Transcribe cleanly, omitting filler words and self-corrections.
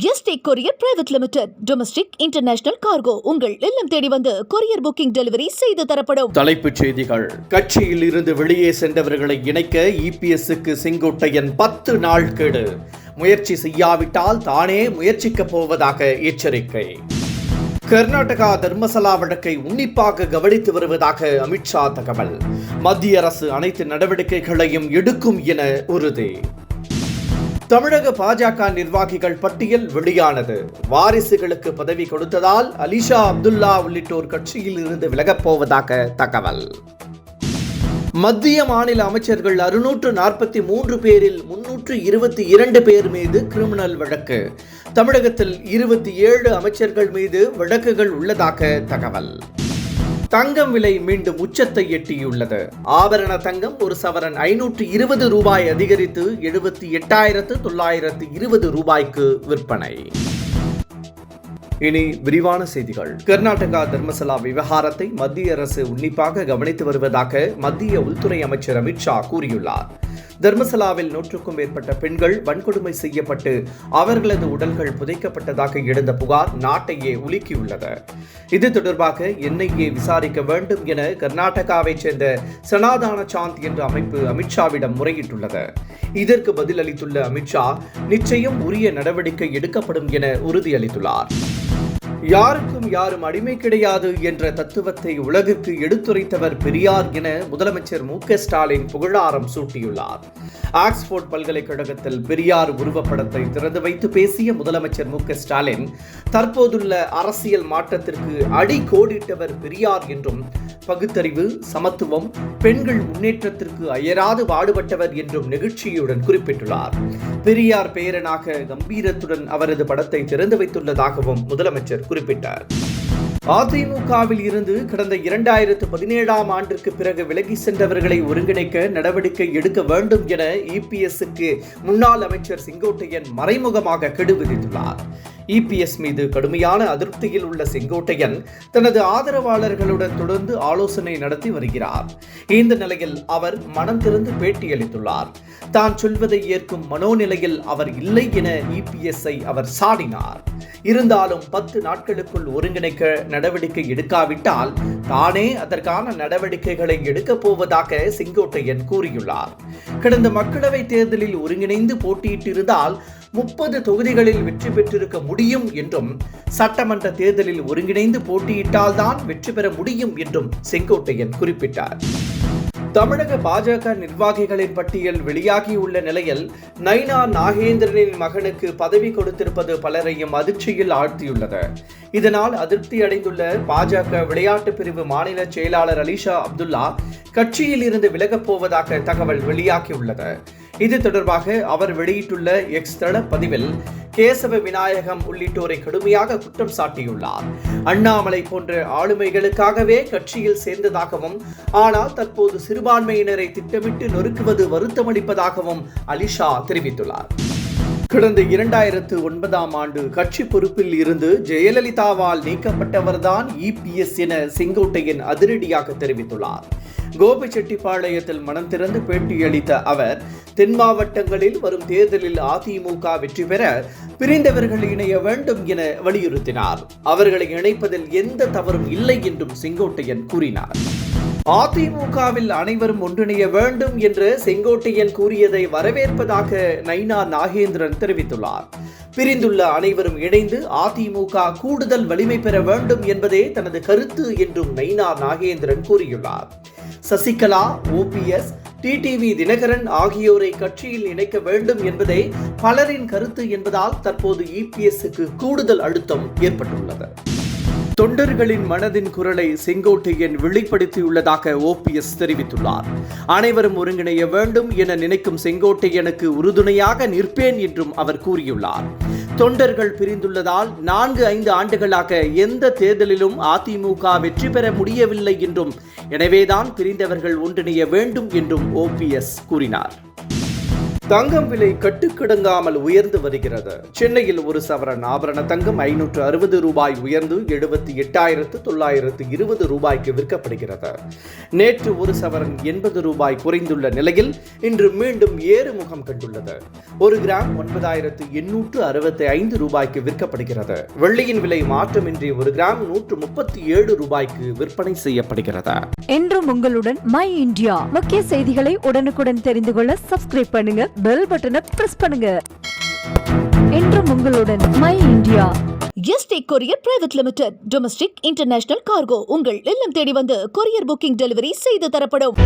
Yesterday courier private limited. Domestic international cargo உங்கள் இல்லம் தேடி வந்து கொரியர் புக்கிங் டெலிவரி செய்து தரப்படும். தலைப்புச் செய்திகள். கட்சியில் இருந்து வெளியே சென்றவர்களை இணைக்க இபிஎஸ்க்கு செங்கோட்டையன் 10 நாள் கெடு. முயற்சி செய்யாவிட்டால் தானே முயற்சிக்கப் போவதாக எச்சரிக்கை. கர்நாடகா தர்மசலா வழக்கை உன்னிப்பாக கவனித்து வருவதாக அமித்ஷா தகவல். மத்திய அரசு அனைத்து நடவடிக்கைகளையும் எடுக்கும் என உறுதி. தமிழக பாஜக நிர்வாகிகள் பட்டியல் வெளியானது. வாரிசுகளுக்கு பதவி கொடுத்ததால் அலிஷா அப்துல்லா உள்ளிட்டோர் கட்சியில் இருந்து விலகப் போவதாக தகவல். மத்திய மாநில அமைச்சர்கள் 643 பேரில் 322 பேர் மீது கிரிமினல் வழக்கு. தமிழகத்தில் 27 அமைச்சர்கள் மீது வழக்குகள் உள்ளதாக தகவல். தங்கம் விலை மீண்டும் உச்சத்தை எட்டியுள்ளது. ஆபரண தங்கம் ஒரு சவரன் 520 ரூபாய் அதிகரித்து 78,920 ரூபாய்க்கு விற்பனை. இனி விரிவான செய்திகள். கர்நாடகா தர்மசலா விவகாரத்தை மத்திய அரசு உன்னிப்பாக கவனித்து வருவதாக மத்திய உள்துறை அமைச்சர் அமித்ஷா கூறியுள்ளார். தர்மசலாவில் 100க்கும் மேற்பட்ட பெண்கள் வன்கொடுமை செய்யப்பட்டு அவர்களது உடல்கள் புதைக்கப்பட்டதாக எழுந்த புகார் நாட்டையே உலுக்கியுள்ளது. இது தொடர்பாக என்ஐஏ விசாரிக்க வேண்டும் என கர்நாடகாவைச் சேர்ந்த சனாதான சாந்த் என்ற அமைப்பு அமித்ஷாவிடம் முறையிட்டுள்ளது. இதற்கு பதிலளித்துள்ள அமித்ஷா நிச்சயம் உரிய நடவடிக்கை எடுக்கப்படும் என உறுதியளித்துள்ளார். யாருக்கும் யாரும் அடிமை கிடையாது என்ற தத்துவத்தை உலகிற்கு எடுத்துரைத்தவர் பெரியார் என முதலமைச்சர் மு.க. ஸ்டாலின் புகழாரம் சூட்டியுள்ளார். ஆக்ஸ்போர்ட் பல்கலைக்கழகத்தில் பெரியார் உருவப்படத்தை திறந்து வைத்து பேசிய முதலமைச்சர் மு.க. ஸ்டாலின் தற்போதுள்ள அரசியல் மாற்றத்திற்கு அடிக்கோடிட்டவர் பெரியார் என்றும், பகுத்தறிவு, சமத்துவம், பெண்கள் முன்னேற்றத்திற்கு அயராது பாடுபட்டவர் என்றும் நெகிழ்ச்சியுடன் குறிப்பிட்டுள்ளார். பெரியார் பேரனாக கம்பீரத்துடன் அவரது படத்தை திறந்து வைத்துள்ளதாகவும் முதலமைச்சர் குறிப்பிட்டார். அதிமுகவில் இருந்து கடந்த 2017ஆம் ஆண்டிற்கு பிறகு விலகி சென்றவர்களை ஒருங்கிணைக்க நடவடிக்கை எடுக்க வேண்டும் என இபிஎஸ்க்கு முன்னாள் அமைச்சர் செங்கோட்டையன் மறைமுகமாக கெடு விதித்துள்ளார். இபிஎஸ் மீது கடுமையான அதிருப்தியில் உள்ள செங்கோட்டையன் தனது ஆதரவாளர்களுடன் தொடர்ந்து ஆலோசனை நடத்தி வருகிறார். இந்த நிலையில் அவர் மனம் திறந்து பேட்டியளித்துள்ளார். தான் சொல்வதை ஏற்கும் மனோநிலையில் அவர் இல்லை என இபிஎஸ்ஐ அவர் சாடினார். இருந்தாலும் 10 நாட்களுக்குள் ஒருங்கிணைக்க நடவடிக்கை எடுக்காவிட்டால் தானே அதற்கான நடவடிக்கைகளை எடுக்கப் போவதாக செங்கோட்டையன் கூறியுள்ளார். கடந்த மக்களவைத் தேர்தலில் ஒருங்கிணைந்து போட்டியிட்டிருந்தால் 30 தொகுதிகளில் வெற்றி பெற்றிருக்க முடியும் என்றும், சட்டமன்ற தேர்தலில் ஒருங்கிணைந்து போட்டியிட்டால்தான் வெற்றி பெற முடியும் என்றும் செங்கோட்டையன் குறிப்பிட்டார். தமிழக பாஜக நிர்வாகிகளின் பட்டியல் வெளியாகியுள்ள நிலையில் நைனா நாகேந்திரனின் மகனுக்கு பதவி கொடுத்திருப்பது பலரையும் அதிர்ச்சியில் ஆழ்த்தியுள்ளது. இதனால் அதிருப்தி அடைந்துள்ள பாஜக விளையாட்டு பிரிவு மாநில செயலாளர் அலிஷா அப்துல்லா கட்சியில் இருந்து விலகப் போவதாக தகவல் வெளியாகியுள்ளது. இது தொடர்பாக அவர் வெளியிட்டுள்ள எக்ஸ் தள பதிவில் கேசவ விநாயகம் உள்ளிட்டோரை கடுமையாக குற்றம் சாட்டியுள்ளார். அண்ணாமலை போன்ற ஆளுமைகளுக்காகவே கட்சியில் சேர்ந்ததாகவும், ஆனால் தற்போது சிறுபான்மையினரை திட்டமிட்டு நொறுக்குவது வருத்தமளிப்பதாகவும் அலிஷா தெரிவித்துள்ளார். கடந்த 2009ஆம் ஆண்டு கட்சி பொறுப்பில் இருந்து ஜெயலலிதாவால் நீக்கப்பட்டவர்தான் இபிஎஸ் என செங்கோட்டையன் அதிரடியாக தெரிவித்துள்ளார். கோபிச்செட்டிப்பாளையத்தில் மனம் திறந்து பேட்டியளித்த அவர் தென் மாவட்டங்களில் வரும் தேர்தலில் அதிமுக வெற்றி பெற பிரிந்தவர்கள் இணைய வேண்டும் என வலியுறுத்தினார். அவர்களை இணைப்பதில் எந்த தவறும் இல்லை என்றும் செங்கோட்டையன் கூறினார். அதிமுகவில் அனைவரும் ஒன்றிணைய வேண்டும் என்று செங்கோட்டையன் கூறியதை வரவேற்பதாக நைனா நாகேந்திரன் தெரிவித்துள்ளார். பிரிந்துள்ள அனைவரும் இணைந்து அதிமுக கூடுதல் வலிமை பெற வேண்டும் என்பதே தனது கருத்து என்றும் நைனா நாகேந்திரன் கூறியுள்ளார். சசிகலா, ஓபிஎஸ், டிடிவி தினகரன் ஆகியோரை கட்சியில் இணைக்க வேண்டும் என்பதே பலரின் கருத்து என்பதால் தற்போது இபிஎஸ்க்கு கூடுதல் அழுத்தம் ஏற்பட்டுள்ளது. தொண்டர்களின் மனதின் குரலை செங்கோட்டையன் வெளிப்படுத்தியுள்ளதாக ஓபிஎஸ் தெரிவித்துள்ளார். அனைவரும் ஒருங்கிணைய வேண்டும் என நினைக்கும் செங்கோட்டையனுக்கு உறுதுணையாக நிற்பேன் என்றும் அவர் கூறியுள்ளார். தொண்டர்கள் பிரிந்துள்ளதால் 4-5 ஆண்டுகளாக எந்த தேர்தலிலும் அதிமுக வெற்றி பெற முடியவில்லை என்றும், எனவேதான் பிரிந்தவர்கள் ஒன்றிணைய வேண்டும் என்றும் ஓபிஎஸ் கூறினார். தங்கம் விலை கட்டுக்கிடங்காமல் உயர்ந்து வருகிறது. சென்னையில் ஒரு சவரன் ஆபரண தங்கம் 560 ரூபாய் உயர்ந்து 78,920 ரூபாய்க்கு விற்கப்படுகிறது. நேற்று ஒரு சவரன் 80 ரூபாய் குறைந்துள்ள நிலையில் இன்று மீண்டும் ஏறுமுகம் கண்டுள்ளது. ஒரு கிராம் 9,865 ரூபாய்க்கு விற்கப்படுகிறது. வெள்ளியின் விலை மாற்றமின்றி ஒரு கிராம் 137 ரூபாய்க்கு விற்பனை செய்யப்படுகிறது. என்றும் உங்களுடன் மை இந்தியா முக்கிய செய்திகளை உடனுக்குடன் தெரிந்து கொள்ள சப்ஸ்கிரைப் பண்ணுங்க, பெல் பட்டனை பிரஸ் பண்ணுங்க. என்றும் உங்களுடன் my India. Yesterday courier private limited. Domestic international cargo உங்கள் இல்லம் தேடி வந்து கொரியர் புக்கிங் டெலிவரி செய்து தரப்படும்.